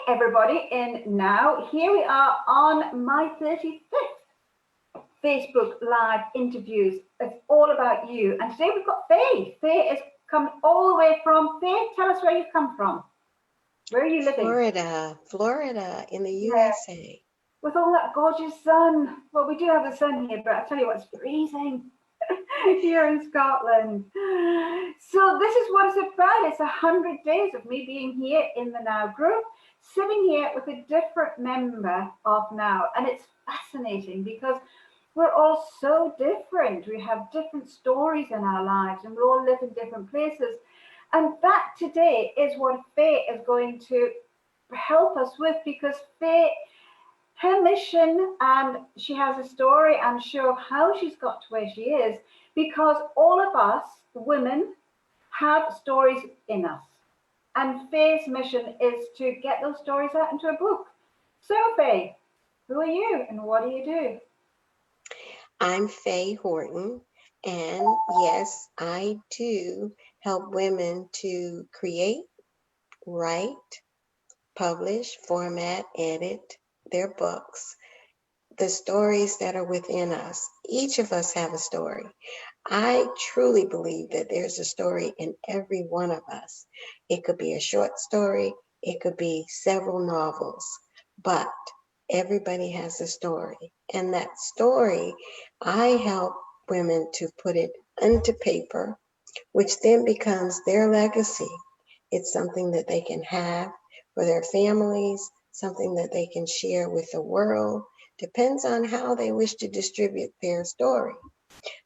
everybody in now. Here we are on my 35th Facebook Live interviews. It's all about you. And today we've got Faye. Faye is coming all the way from, Faye, tell us where you've come from. Where are you living? Florida in the USA. With all that gorgeous sun. Well, we do have the sun here, but I tell you what, it's freezing here in Scotland. So this is what it's about. It's 100 days of me being here in the Now group, sitting here with a different member of Now. And it's fascinating because we're all so different. We have different stories in our lives and we all live in different places. And that today is what Faye is going to help us with, because Faye, her mission, and she has a story, I'm sure, of how she's got to where she is, because all of us women have stories in us. And Faye's mission is to get those stories out into a book. So Faye, who are you and what do you do? I'm Faye Horton, and yes, I do help women to create, write, publish, format, edit their books, the stories that are within us. Each of us have a story. I truly believe that there's a story in every one of us. It could be a short story, it could be several novels, but everybody has a story. And that story, I help women to put it into paper, which then becomes their legacy. It's something that they can have for their families, something that they can share with the world. Depends on how they wish to distribute their story.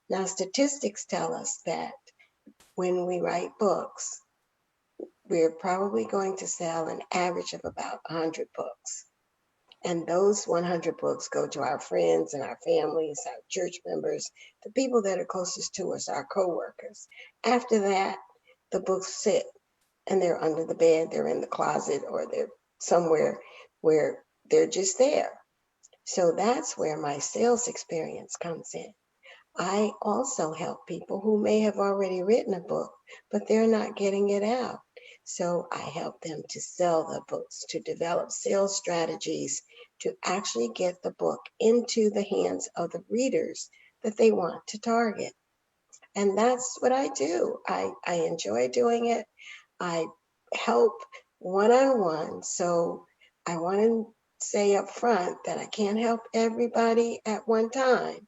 Now, statistics tell us that when we write books, we're probably going to sell an average of about 100 books. And those 100 books go to our friends and our families, our church members, the people that are closest to us, our coworkers. After that, the books sit and they're under the bed, they're in the closet, or they're somewhere where they're just there. So that's where my sales experience comes in. I also help people who may have already written a book, but they're not getting it out. So I help them to sell the books, to develop sales strategies, to actually get the book into the hands of the readers that they want to target. And that's what I do. I enjoy doing it. I help one-on-one. So I want to say up front that I can't help everybody at one time,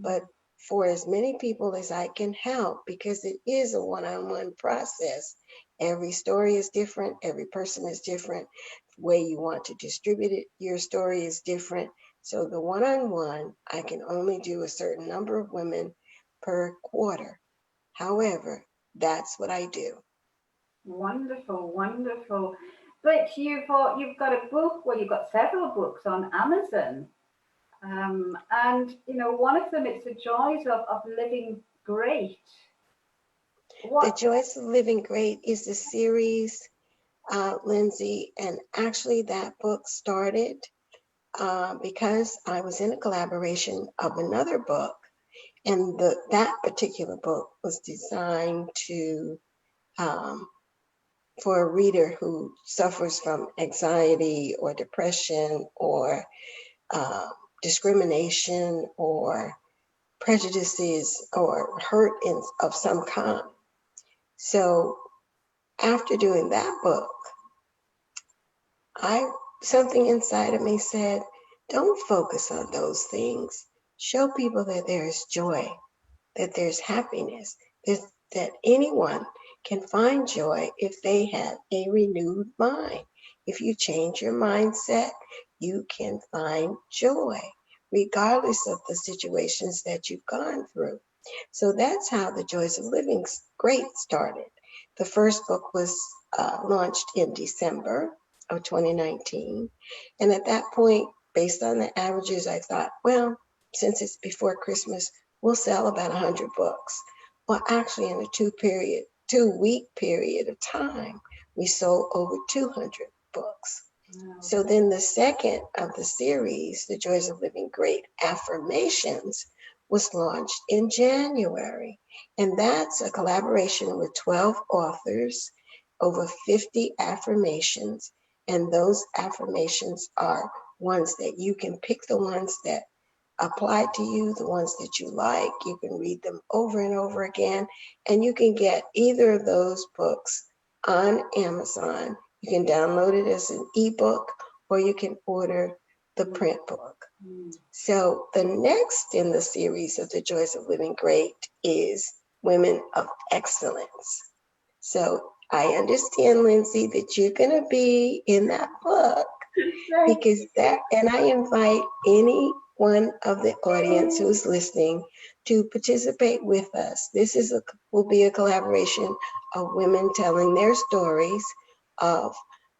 but for as many people as I can help, because it is a one-on-one process. Every story is different. Every person is different. The way you want to distribute it, your story is different. So the one-on-one, I can only do a certain number of women per quarter. However, that's what I do. Wonderful, wonderful. But you've got a book, well, you've got several books on Amazon. And, you know, one of them is The Joys of Living Great. The Joys of Living Great is a series, Lindsay, and actually that book started because I was in a collaboration of another book, and that particular book was designed to for a reader who suffers from anxiety or depression or discrimination or prejudices or hurt of some kind. So after doing that book, something inside of me said, don't focus on those things. Show people that there is joy, that there's happiness, that anyone can find joy if they have a renewed mind. If you change your mindset, you can find joy, regardless of the situations that you've gone through. So that's how The Joys of Living Great started. The first book was launched in December of 2019. And at that point, based on the averages, I thought, well, since it's before Christmas, we'll sell about 100 books. Well, actually, in a 2-week period of time, we sold over 200 books. Wow. So then the second of the series, The Joys of Living Great, Affirmations, was launched in January. And that's a collaboration with 12 authors, over 50 affirmations. And those affirmations are ones that you can pick, the ones that apply to you, the ones that you like. You can read them over and over again. And you can get either of those books on Amazon. You can download it as an ebook, or you can order the print book. So the next in the series of The Joys of Living Great is Women of Excellence. So I understand, Lindsay, that you're going to be in that book, because that, and I invite any one of the audience who's listening to participate with us. This will be a collaboration of women telling their stories of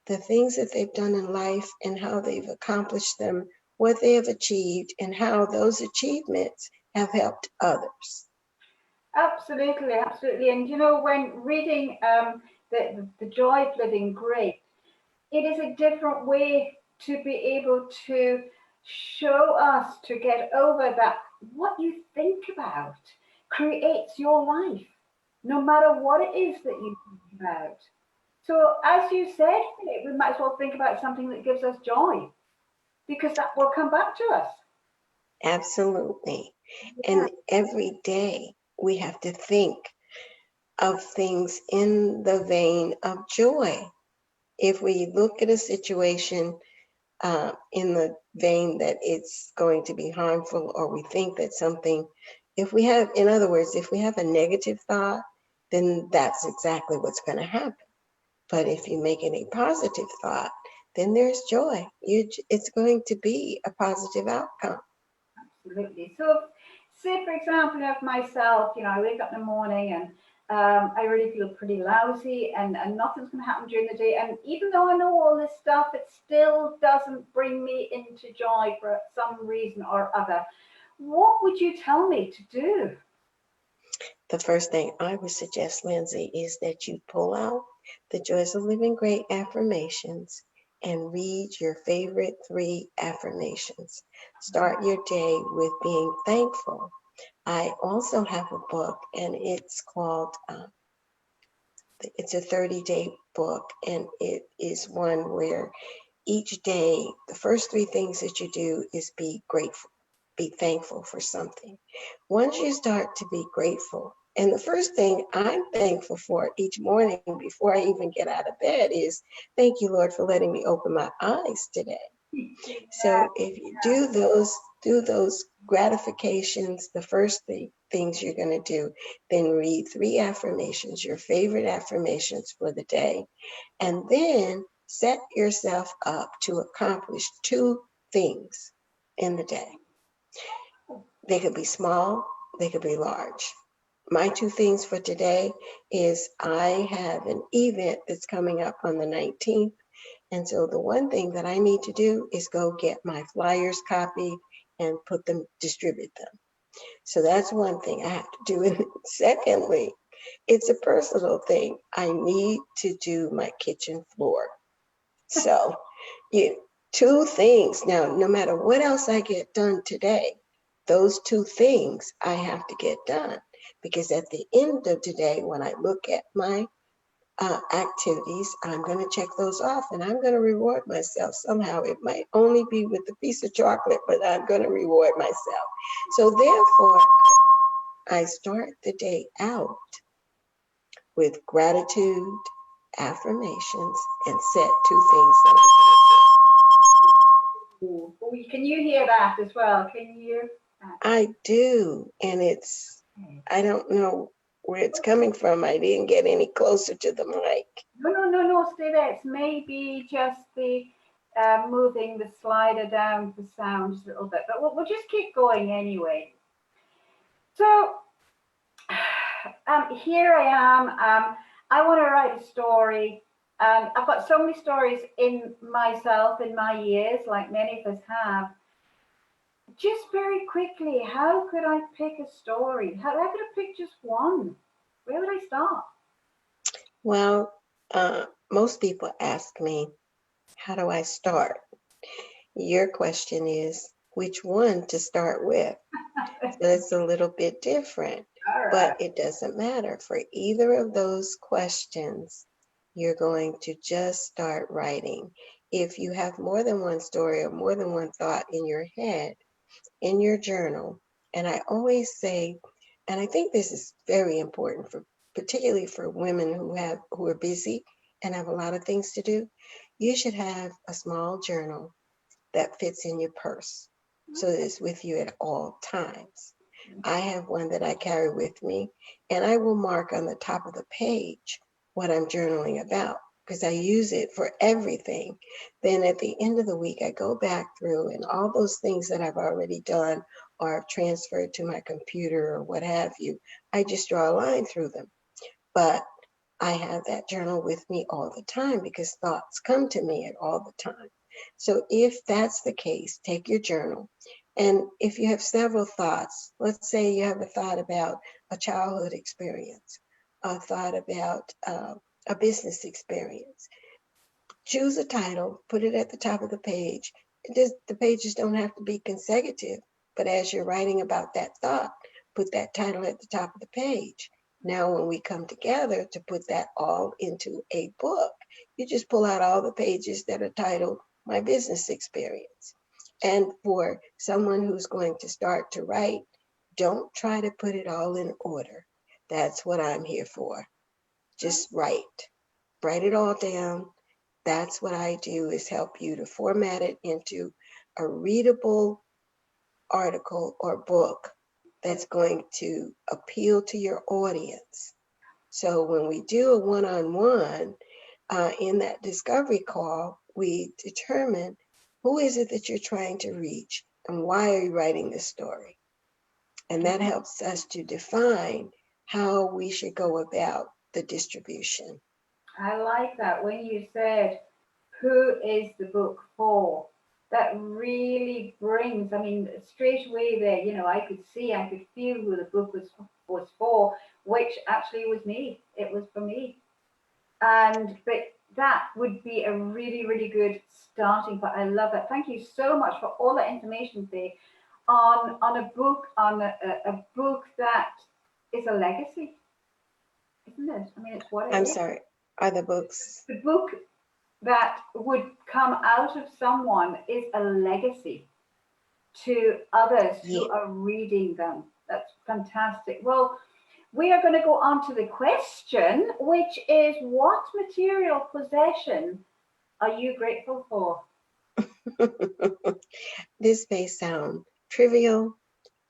the things that they've done in life and how they've accomplished them, what they have achieved, and how those achievements have helped others. Absolutely, absolutely. And when reading the Joy of Living Great, it is a different way to be able to show us to get over that what you think about creates your life, no matter what it is that you think about. So as you said, we might as well think about something that gives us joy, because that will come back to us. Absolutely. And every day we have to think of things in the vein of joy. If we look at a situation in the vein that it's going to be harmful, or we think that something, in other words, if we have a negative thought, then that's exactly what's going to happen. But if you make it a positive thought, then there's joy. It's going to be a positive outcome. Absolutely. So, say for example, of myself, I wake up in the morning and I really feel pretty lousy, and nothing's going to happen during the day. And even though I know all this stuff, it still doesn't bring me into joy for some reason or other. What would you tell me to do? The first thing I would suggest, Lindsay, is that you pull out the Joys of Living Great affirmations and read your favorite 3 affirmations. Start your day with being thankful. I also have a book, and it's called, it's a 30-day book, and it is one where each day, the first 3 things that you do is be grateful, be thankful for something. Once you start to be grateful, and the first thing I'm thankful for each morning before I even get out of bed is, thank you, Lord, for letting me open my eyes today. So if you do those gratifications, the first things you're going to do, then read 3 affirmations, your favorite affirmations for the day, and then set yourself up to accomplish 2 things in the day. They could be small, they could be large. My 2 things for today is I have an event that's coming up on the 19th. And so the one thing that I need to do is go get my flyers copied and distribute them. So that's one thing I have to do. And secondly, it's a personal thing. I need to do my kitchen floor. So 2 things. Now, no matter what else I get done today, those 2 things I have to get done. Because at the end of today, when I look at my activities, I'm going to check those off, and I'm going to reward myself somehow. It might only be with a piece of chocolate, but I'm going to reward myself. So therefore, I start the day out with gratitude, affirmations, and set 2 things that Ooh, can you hear that as well? Can you hear that? I do, and I don't know where it's coming from. I didn't get any closer to the mic. No, stay there. It's maybe just the moving the slider down the sounds a little bit, but we'll just keep going anyway. So here I am. I want to write a story. I've got so many stories in myself in my years, like many of us have. Just very quickly, how could I pick a story? How could I pick just one? Where would I start? Well, most people ask me, how do I start? Your question is, which one to start with? So it's a little bit different, but it doesn't matter. For either of those questions, you're going to just start writing. if you have more than one story or more than one thought in your head, in your journal, and I always say, and I think this is very important for particularly for women who are busy and have a lot of things to do, you should have a small journal that fits in your purse so that it's with you at all times. I have one that I carry with me, and I will mark on the top of the page what I'm journaling about because I use it for everything. Then at the end of the week, I go back through and all those things that I've already done or I've transferred to my computer or what have you, I just draw a line through them. But I have that journal with me all the time because thoughts come to me at all the time. So if that's the case, take your journal. And if you have several thoughts, let's say you have a thought about a childhood experience, a thought about a business experience, choose a title, put it at the top of the page. The pages don't have to be consecutive, but as you're writing about that thought, put that title at the top of the page. Now, when we come together to put that all into a book, you just pull out all the pages that are titled My Business Experience. And for someone who's going to start to write, don't try to put it all in order. That's what I'm here for. Just write it all down. That's what I do, is help you to format it into a readable article or book that's going to appeal to your audience. So when we do a one-on-one in that discovery call, we determine who is it that you're trying to reach and why are you writing this story? And that helps us to define how we should go about the distribution. I like that when you said, who is the book for? That really brings, I mean, straight away there, I could see, I could feel who the book was for, which actually was me. It was for me. But that would be a really, really good starting point. I love that. Thank you so much for all that information, Faye, on a book, on a book that is a legacy, isn't it? I mean, it's what it I'm is. sorry, are the books? The book that would come out of someone is a legacy to others who are reading them. That's fantastic. Well, we are going to go on to the question, which is, what material possession are you grateful for? This may sound trivial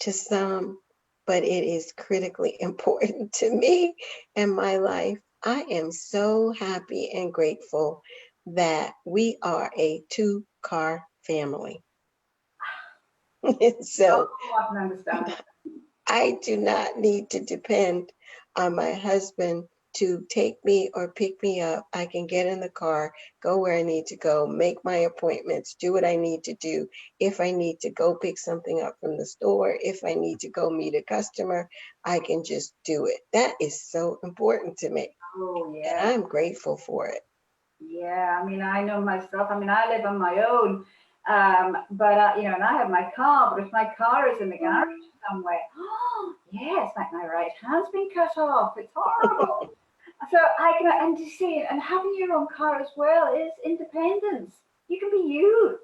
to some, but it is critically important to me and my life. I am so happy and grateful that we are a 2-car family. So I can understand. I do not need to depend on my husband to take me or pick me up. I can get in the car, go where I need to go, make my appointments, do what I need to do. If I need to go pick something up from the store, if I need to go meet a customer, I can just do it. That is so important to me. Oh, And yeah. I'm grateful for it. Yeah, I mean, I know myself. I mean, I live on my own, but and I have my car. But if my car is in the garage somewhere, oh, yeah, it's like my right hand's been cut off. It's horrible. So I can, and you see, and having your own car as well is independence. You can be you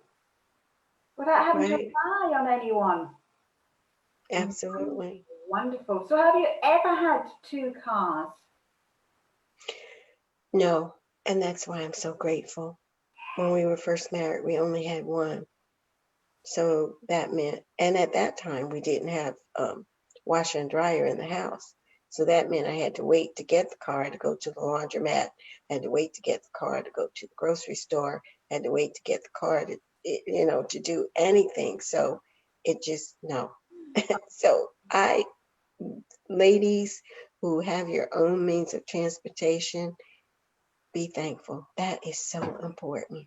without having to rely on anyone. Absolutely. Wonderful. So have you ever had 2 cars? No, and that's why I'm so grateful. When we were first married, we only had one. So that meant, and at that time we didn't have washer and dryer in the house. So that meant I had to wait to get the car to go to the laundromat, had to wait to get the car to go to the grocery store, had to wait to get the car to do anything. So it just, no. So ladies who have your own means of transportation, be thankful. That is so important.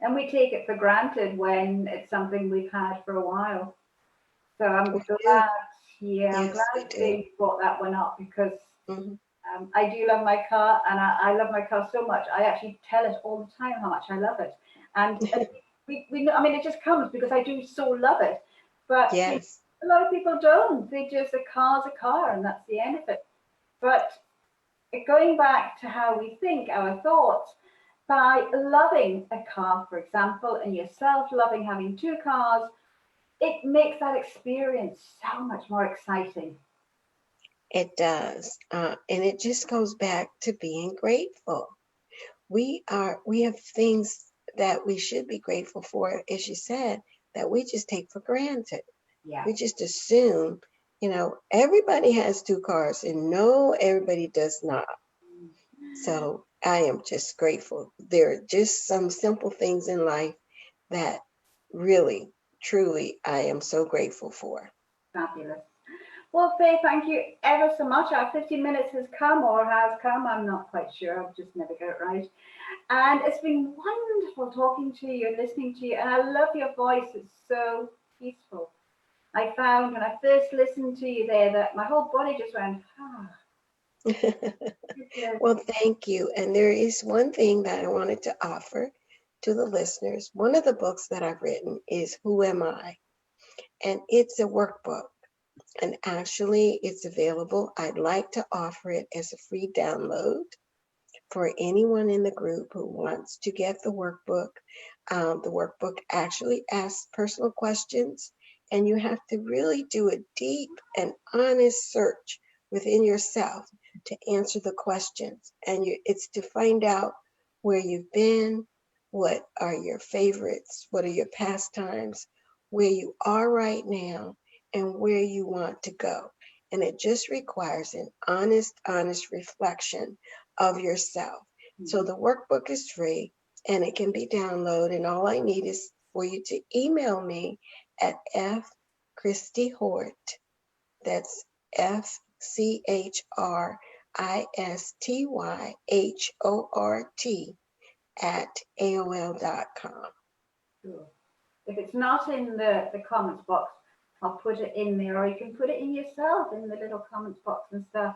And we take it for granted when it's something we've had for a while. So I'm glad, I'm glad they brought that one up because I do love my car, and I love my car so much. I actually tell it all the time how much I love it. And we I mean, it just comes because I do so love it. But a lot of people don't. They just, a car's a car, and that's the end of it. But going back to how we think, our thoughts, by loving a car, for example, and yourself loving having two cars, it makes that experience so much more exciting. It does. And it just goes back to being grateful. We have things that we should be grateful for, as you said, that we just take for granted. Yeah. We just assume, everybody has two cars, and no, everybody does not. So I am just grateful. There are just some simple things in life that really, truly, I am so grateful for. Fabulous. Well, Faye, thank you ever so much. Our 15 minutes has come or has come. I'm not quite sure. I've just never got it right. And it's been wonderful talking to you and listening to you. And I love your voice. It's so peaceful. I found when I first listened to you there that my whole body just went, ah. Well, thank you. And there is one thing that I wanted to offer to the listeners. One of the books that I've written is Who Am I? And it's a workbook. And actually, it's available. I'd like to offer it as a free download for anyone in the group who wants to get the workbook. The workbook actually asks personal questions, and you have to really do a deep and honest search within yourself to answer the questions. And it's to find out where you've been, what are your favorites, what are your pastimes, where you are right now, and where you want to go. And it just requires an honest reflection of yourself. So the workbook is free and it can be downloaded. And all I need is for you to email me at fchristyhort. That's FCHRISTYHORT at AOL.com. Cool. If it's not in the comments box, I'll put it in there, or you can put it in yourself in the little comments box and stuff.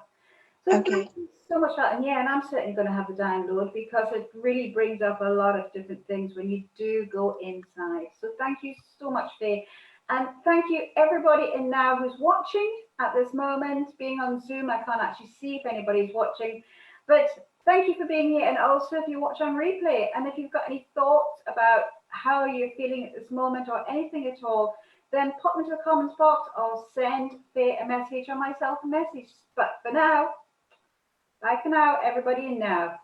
So Okay. thank you so much for that. And yeah, and I'm certainly going to have the download because it really brings up a lot of different things when you do go inside. So thank you so much, Faye. And thank you everybody in now who's watching at this moment. Being on Zoom, I can't actually see if anybody's watching, but thank you for being here. And also if you watch on replay, and if you've got any thoughts about how you're feeling at this moment or anything at all, then pop into the comments box or send Faye a message or myself a message. But for now, bye for now, everybody in now.